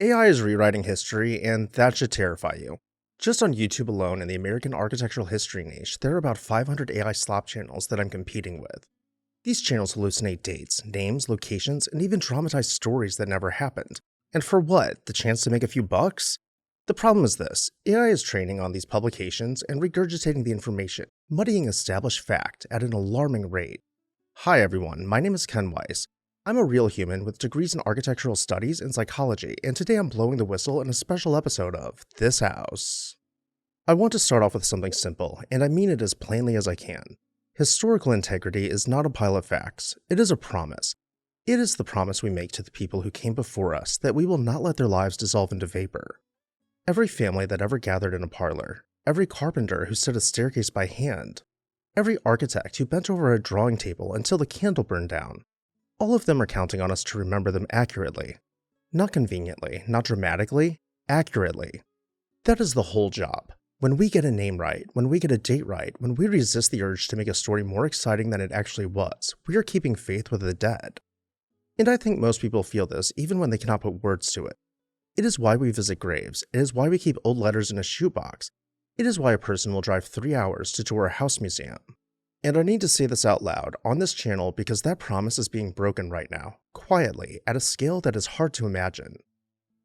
AI is rewriting history, and that should terrify you. Just on YouTube alone in the American architectural history niche, there are about 500 AI slop channels that I'm competing with. These channels hallucinate dates, names, locations, and even dramatize stories that never happened. And for what? The chance to make a few bucks? The problem is this: AI is training on these publications and regurgitating the information, muddying established fact at an alarming rate. Hi everyone, my name is Ken Weiss. I'm a real human with degrees in architectural studies and psychology, and today I'm blowing the whistle in a special episode of This House. I want to start off with something simple, and I mean it as plainly as I can. Historical integrity is not a pile of facts, it is a promise. It is the promise we make to the people who came before us that we will not let their lives dissolve into vapor. Every family that ever gathered in a parlor, every carpenter who set a staircase by hand, every architect who bent over a drawing table until the candle burned down, all of them are counting on us to remember them accurately. Not conveniently, not dramatically, accurately. That is the whole job. When we get a name right, when we get a date right, when we resist the urge to make a story more exciting than it actually was, we are keeping faith with the dead. And I think most people feel this even when they cannot put words to it. It is why we visit graves, it is why we keep old letters in a shoebox, it is why a person will drive 3 hours to tour a house museum. And I need to say this out loud on this channel because that promise is being broken right now, quietly, at a scale that is hard to imagine.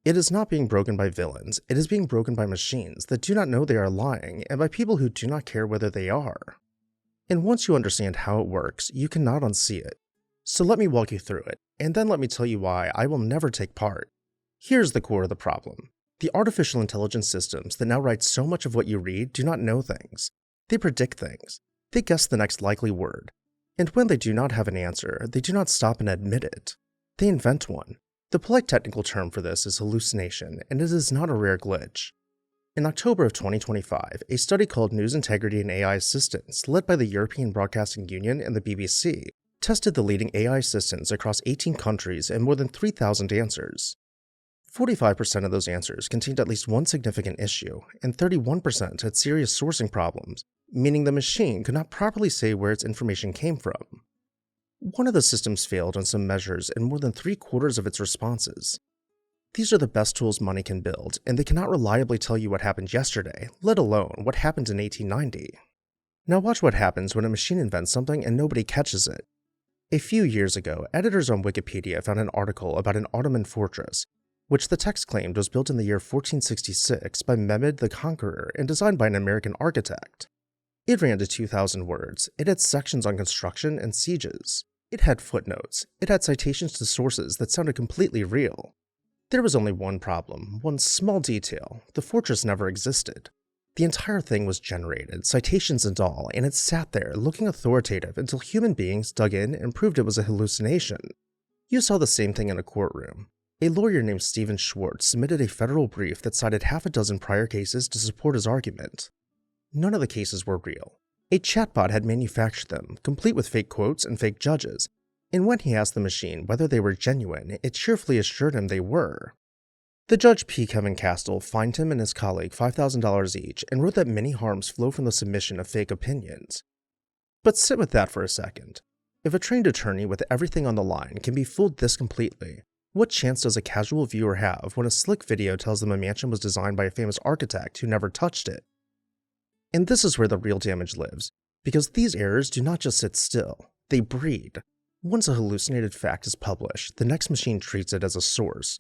It is not being broken by villains, it is being broken by machines that do not know they are lying and by people who do not care whether they are. And once you understand how it works, you cannot unsee it. So let me walk you through it, and then let me tell you why I will never take part. Here's the core of the problem. The artificial intelligence systems that now write so much of what you read do not know things. They predict things. They guess the next likely word. And when they do not have an answer, they do not stop and admit it. They invent one. The polite technical term for this is hallucination, and it is not a rare glitch. In October of 2025, a study called News Integrity and AI Assistance, led by the European Broadcasting Union and the BBC, tested the leading AI assistants across 18 countries and more than 3,000 answers. 45% of those answers contained at least one significant issue, and 31% had serious sourcing problems, meaning the machine could not properly say where its information came from. One of the systems failed on some measures in more than 3/4 of its responses. These are the best tools money can build, and they cannot reliably tell you what happened yesterday, let alone what happened in 1890. Now watch what happens when a machine invents something and nobody catches it. A few years ago, editors on Wikipedia found an article about an Ottoman fortress, which the text claimed was built in the year 1466 by Mehmed the Conqueror and designed by an American architect. It ran to 2,000 words, it had sections on construction and sieges, it had footnotes, it had citations to sources that sounded completely real. There was only one problem, one small detail: the fortress never existed. The entire thing was generated, citations and all, and it sat there looking authoritative until human beings dug in and proved it was a hallucination. You saw the same thing in a courtroom. A lawyer named Stephen Schwartz submitted a federal brief that cited half a dozen prior cases to support his argument. None of the cases were real. A chatbot had manufactured them, complete with fake quotes and fake judges, and when he asked the machine whether they were genuine, it cheerfully assured him they were. The judge P. Kevin Castle fined him and his colleague $5,000 each and wrote that many harms flow from the submission of fake opinions. But sit with that for a second. If a trained attorney with everything on the line can be fooled this completely, what chance does a casual viewer have when a slick video tells them a mansion was designed by a famous architect who never touched it? And this is where the real damage lives, because these errors do not just sit still, they breed. Once a hallucinated fact is published, the next machine treats it as a source.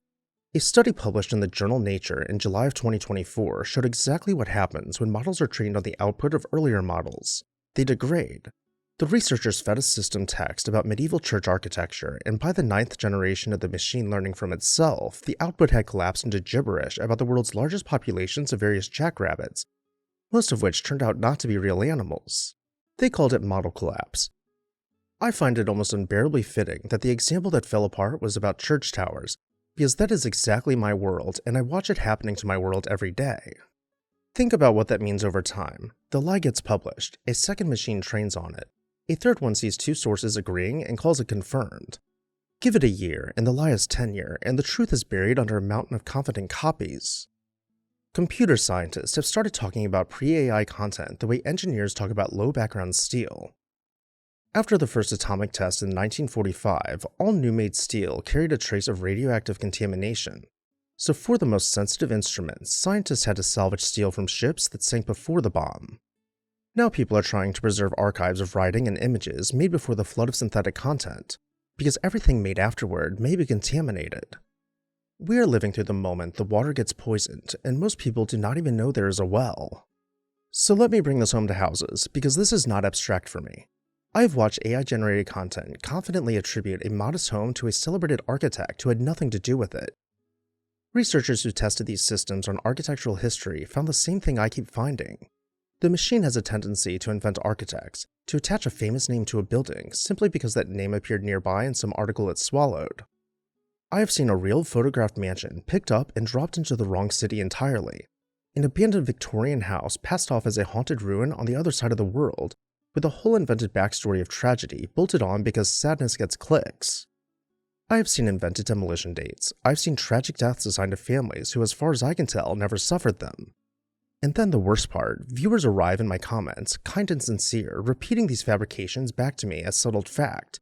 A study published in the journal Nature in July of 2024 showed exactly what happens when models are trained on the output of earlier models. They degrade. The researchers fed a system text about medieval church architecture, and by the 9th generation of the machine learning from itself, the output had collapsed into gibberish about the world's largest populations of various jackrabbits, most of which turned out not to be real animals. They called it model collapse. I find it almost unbearably fitting that the example that fell apart was about church towers, because that is exactly my world, and I watch it happening to my world every day. Think about what that means over time. The lie gets published, a second machine trains on it, a third one sees 2 sources agreeing and calls it confirmed. Give it a year, and the lie is tenure, and the truth is buried under a mountain of confident copies. Computer scientists have started talking about pre-AI content the way engineers talk about low background steel. After the first atomic test in 1945, all new-made steel carried a trace of radioactive contamination. So for the most sensitive instruments, scientists had to salvage steel from ships that sank before the bomb. Now people are trying to preserve archives of writing and images made before the flood of synthetic content, because everything made afterward may be contaminated. We are living through the moment the water gets poisoned, and most people do not even know there is a well. So let me bring this home to houses, because this is not abstract for me. I have watched AI-generated content confidently attribute a modest home to a celebrated architect who had nothing to do with it. Researchers who tested these systems on architectural history found the same thing I keep finding. The machine has a tendency to invent architects, to attach a famous name to a building simply because that name appeared nearby in some article it swallowed. I have seen a real photographed mansion picked up and dropped into the wrong city entirely, an abandoned Victorian house passed off as a haunted ruin on the other side of the world, with a whole invented backstory of tragedy bolted on because sadness gets clicks. I have seen invented demolition dates. I've seen tragic deaths assigned to families who, as far as I can tell, never suffered them. And then the worst part, viewers arrive in my comments, kind and sincere, repeating these fabrications back to me as settled fact,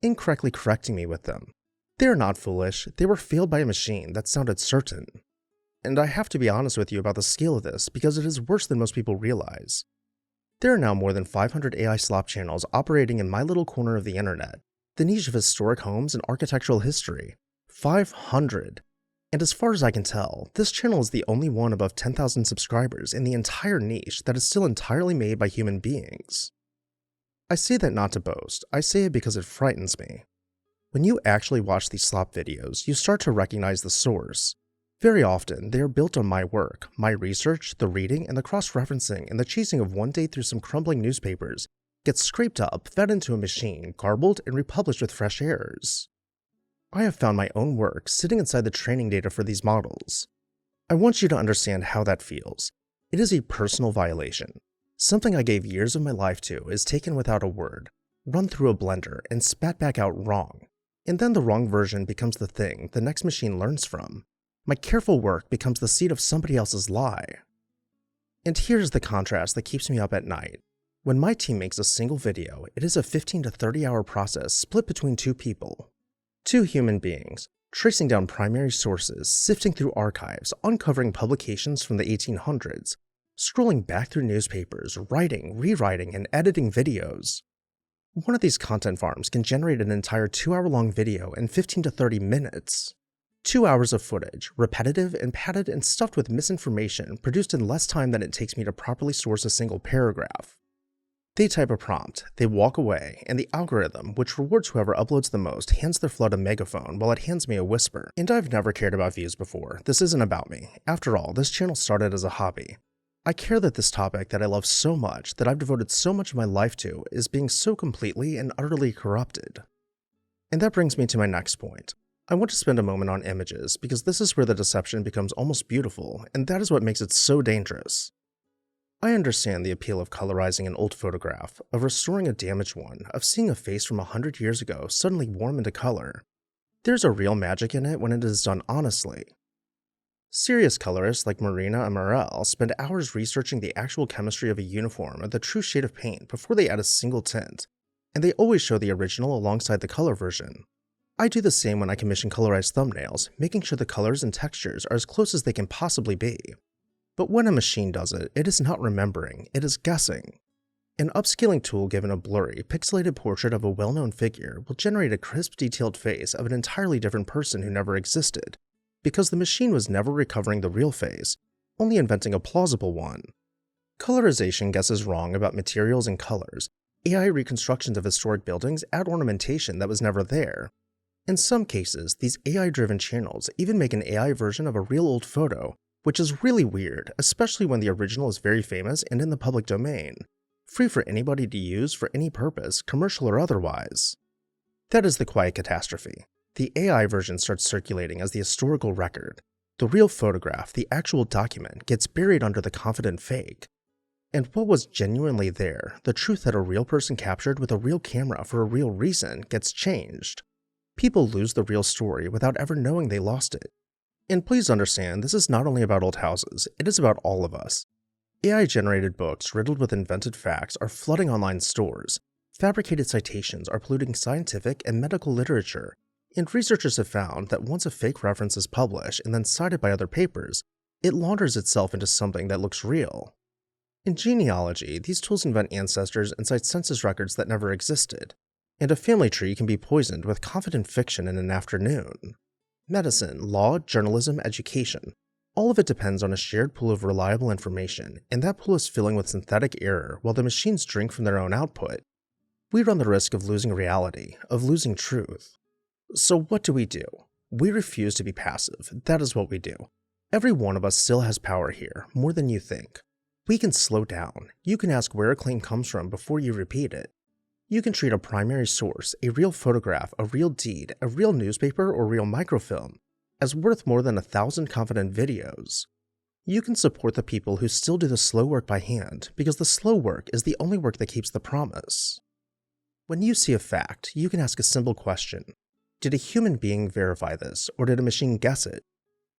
incorrectly correcting me with them. They are not foolish, they were failed by a machine that sounded certain. And I have to be honest with you about the scale of this because it is worse than most people realize. There are now more than 500 AI slop channels operating in my little corner of the internet, the niche of historic homes and architectural history. 500! And as far as I can tell, this channel is the only one above 10,000 subscribers in the entire niche that is still entirely made by human beings. I say that not to boast, I say it because it frightens me. When you actually watch these slop videos, you start to recognize the source. Very often, they are built on my work, my research, the reading, and the cross-referencing and the chasing of one day through some crumbling newspapers, gets scraped up, fed into a machine, garbled, and republished with fresh errors. I have found my own work sitting inside the training data for these models. I want you to understand how that feels. It is a personal violation. Something I gave years of my life to is taken without a word, run through a blender, and spat back out wrong. And then the wrong version becomes the thing the next machine learns from. My careful work becomes the seed of somebody else's lie. And here's the contrast that keeps me up at night. When my team makes a single video, it is a 15 to 30 hour process split between two people. Two human beings, tracing down primary sources, sifting through archives, uncovering publications from the 1800s, scrolling back through newspapers, writing, rewriting, and editing videos. One of these content farms can generate an entire 2-hour-long video in 15 to 30 minutes. 2 hours of footage, repetitive and padded and stuffed with misinformation produced in less time than it takes me to properly source a single paragraph. They type a prompt, they walk away, and the algorithm, which rewards whoever uploads the most, hands their flood a megaphone while it hands me a whisper. And I've never cared about views before. This isn't about me. After all, this channel started as a hobby. I care that this topic that I love so much, that I've devoted so much of my life to, is being so completely and utterly corrupted. And that brings me to my next point. I want to spend a moment on images, because this is where the deception becomes almost beautiful, and that is what makes it so dangerous. I understand the appeal of colorizing an old photograph, of restoring a damaged one, of seeing a face from 100 years ago suddenly warm into color. There's a real magic in it when it is done honestly. Serious colorists like Marina and Morel spend hours researching the actual chemistry of a uniform or the true shade of paint before they add a single tint, and they always show the original alongside the color version. I do the same when I commission colorized thumbnails, making sure the colors and textures are as close as they can possibly be. But when a machine does it, it is not remembering, it is guessing. An upscaling tool given a blurry, pixelated portrait of a well-known figure will generate a crisp, detailed face of an entirely different person who never existed, because the machine was never recovering the real face, only inventing a plausible one. Colorization guesses wrong about materials and colors. AI reconstructions of historic buildings add ornamentation that was never there. In some cases, these AI-driven channels even make an AI version of a real old photo, which is really weird, especially when the original is very famous and in the public domain, free for anybody to use for any purpose, commercial or otherwise. That is the quiet catastrophe. The AI version starts circulating as the historical record. The real photograph, the actual document, gets buried under the confident fake. And what was genuinely there, the truth that a real person captured with a real camera for a real reason, gets changed. People lose the real story without ever knowing they lost it. And please understand, this is not only about old houses, it is about all of us. AI-generated books riddled with invented facts are flooding online stores. Fabricated citations are polluting scientific and medical literature. And researchers have found that once a fake reference is published and then cited by other papers, it launders itself into something that looks real. In genealogy, these tools invent ancestors and cite census records that never existed, and a family tree can be poisoned with confident fiction in an afternoon. Medicine, law, journalism, education, all of it depends on a shared pool of reliable information, and that pool is filling with synthetic error while the machines drink from their own output. We run the risk of losing reality, of losing truth. So what do? We refuse to be passive. That is what we do. Every one of us still has power here, more than you think. We can slow down. You can ask where a claim comes from before you repeat it. You can treat a primary source, a real photograph, a real deed, a real newspaper, or real microfilm as worth more than 1,000 confident videos. You can support the people who still do the slow work by hand, because the slow work is the only work that keeps the promise. When you see a fact, you can ask a simple question. Did a human being verify this, or did a machine guess it?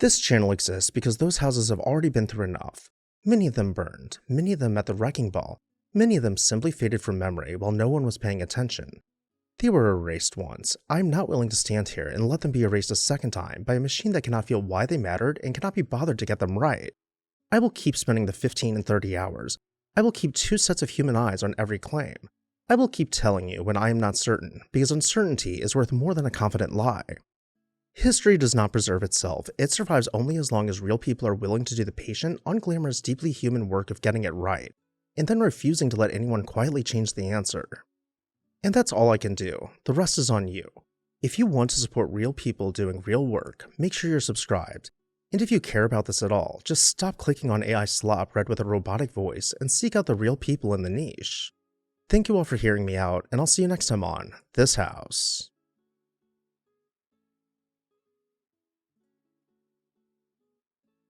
This channel exists because those houses have already been through enough. Many of them burned, many of them at the wrecking ball, many of them simply faded from memory while no one was paying attention. They were erased once. I'm not willing to stand here and let them be erased a second time by a machine that cannot feel why they mattered and cannot be bothered to get them right. I will keep spending the 15 and 30 hours. I will keep 2 sets of human eyes on every claim. I will keep telling you when I am not certain, because uncertainty is worth more than a confident lie. History does not preserve itself. It survives only as long as real people are willing to do the patient, unglamorous, deeply human work of getting it right, and then refusing to let anyone quietly change the answer. And that's all I can do. The rest is on you. If you want to support real people doing real work, make sure you're subscribed. And if you care about this at all, just stop clicking on AI slop read with a robotic voice and seek out the real people in the niche. Thank you all for hearing me out, and I'll see you next time on This House.